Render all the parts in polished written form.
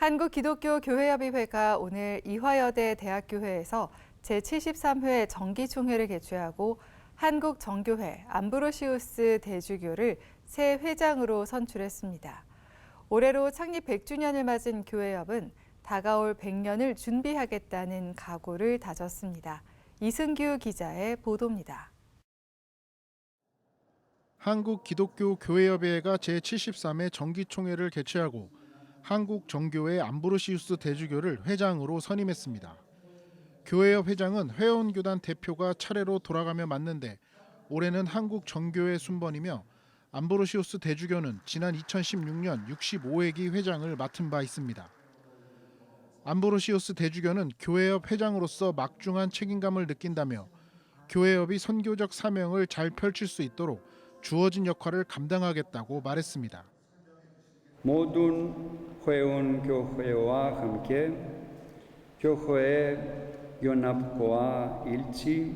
한국기독교교회협의회가 오늘 이화여대 대학교회에서 제73회 정기총회를 개최하고 한국정교회 암브로시우스 대주교를 새 회장으로 선출했습니다. 올해로 창립 100주년을 맞은 교회협은 다가올 100년을 준비하겠다는 각오를 다졌습니다. 이승규 기자의 보도입니다. 한국기독교교회협의회가 제73회 정기총회를 개최하고 한국정교회 암브로시우스 대주교를 회장으로 선임했습니다. 교회협 회장은 회원교단 대표가 차례로 돌아가며 맡는데 올해는 한국정교회 순번이며 암브로시우스 대주교는 지난 2016년 65회기 회장을 맡은 바 있습니다. 암브로시우스 대주교는 교회협 회장으로서 막중한 책임감을 느낀다며 교회협이 선교적 사명을 잘 펼칠 수 있도록 주어진 역할을 감당하겠다고 말했습니다. 모든 회원교회와 함께 교회의 연합과 일치,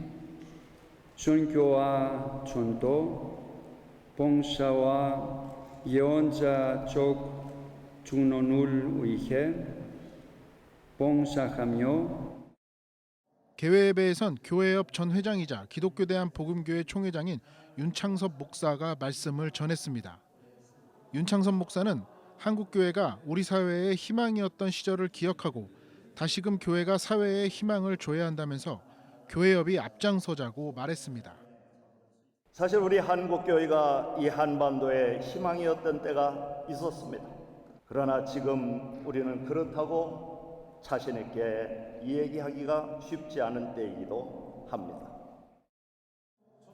선교와 전도, 봉사와 예언자적 중론을 위해 봉사하며 개회예배에선 교회협 전 회장이자 기독교대한복음교회 총회장인 윤창섭 목사가 말씀을 전했습니다. 윤창섭 목사는 한국교회가 우리 사회의 희망이었던 시절을 기억하고 다시금 교회가 사회에 희망을 줘야 한다면서 교회협이 앞장서자고 말했습니다. 사실 우리 한국교회가 이 한반도의 희망이었던 때가 있었습니다. 그러나 지금 우리는 그렇다고 자신 있게 이야기하기가 쉽지 않은 때이기도 합니다.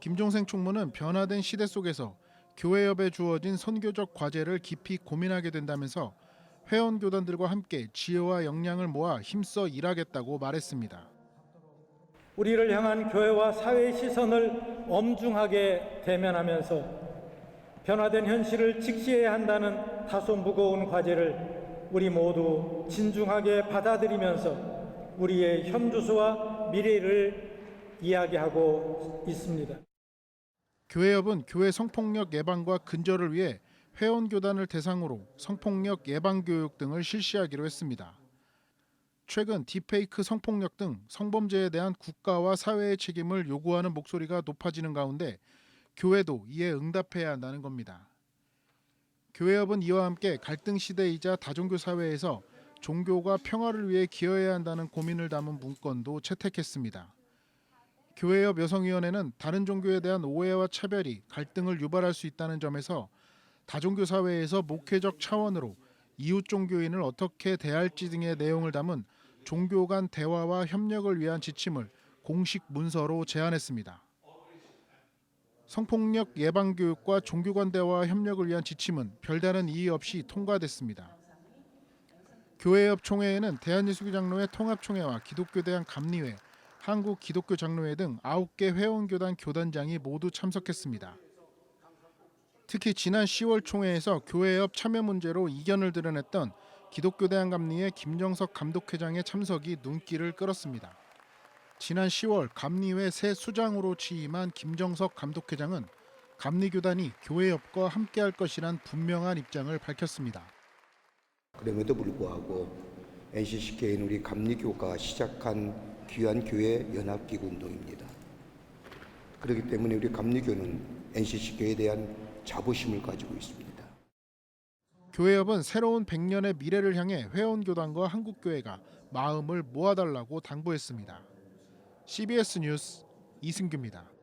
김종생 총무는 변화된 시대 속에서 교회협에 주어진 선교적 과제를 깊이 고민하게 된다면서 회원교단들과 함께 지혜와 역량을 모아 힘써 일하겠다고 말했습니다. 우리를 향한 교회와 사회의 시선을 엄중하게 대면하면서 변화된 현실을 직시해야 한다는 다소 무거운 과제를 우리 모두 진중하게 받아들이면서 우리의 현주소와 미래를 이야기하고 있습니다. 교회협은 교회 성폭력 예방과 근절을 위해 회원교단을 대상으로 성폭력 예방교육 등을 실시하기로 했습니다. 최근 딥페이크 성폭력 등 성범죄에 대한 국가와 사회의 책임을 요구하는 목소리가 높아지는 가운데 교회도 이에 응답해야 한다는 겁니다. 교회협은 이와 함께 갈등 시대이자 다종교 사회에서 종교가 평화를 위해 기여해야 한다는 고민을 담은 문건도 채택했습니다. 교회협 여성위원회는 다른 종교에 대한 오해와 차별이 갈등을 유발할 수 있다는 점에서 다종교 사회에서 목회적 차원으로 이웃 종교인을 어떻게 대할지 등의 내용을 담은 종교 간 대화와 협력을 위한 지침을 공식 문서로 제안했습니다. 성폭력 예방 교육과 종교 간 대화와 협력을 위한 지침은 별다른 이의 없이 통과됐습니다. 교회협 총회에는 대한예수교장로회 통합총회와 기독교대한감리회, 한국기독교장로회 등 9개 회원교단 교단장이 모두 참석했습니다. 특히 지난 10월 총회에서 교회협 참여 문제로 이견을 드러냈던 기독교대한감리회 김정석 감독회장의 참석이 눈길을 끌었습니다. 지난 10월 감리회 새 수장으로 취임한 김정석 감독회장은 감리교단이 교회협과 함께할 것이란 분명한 입장을 밝혔습니다. 그럼에도 불구하고 NCCK는 우리 감리교가 시작한 귀한 교회 연합기구 운동입니다. 그렇기 때문에 우리 감리교는 NCCK에 대한 자부심을 가지고 있습니다. 교회협은 새로운 100년의 미래를 향해 회원교단과 한국교회가 마음을 모아달라고 당부했습니다. CBS 뉴스 이승규입니다.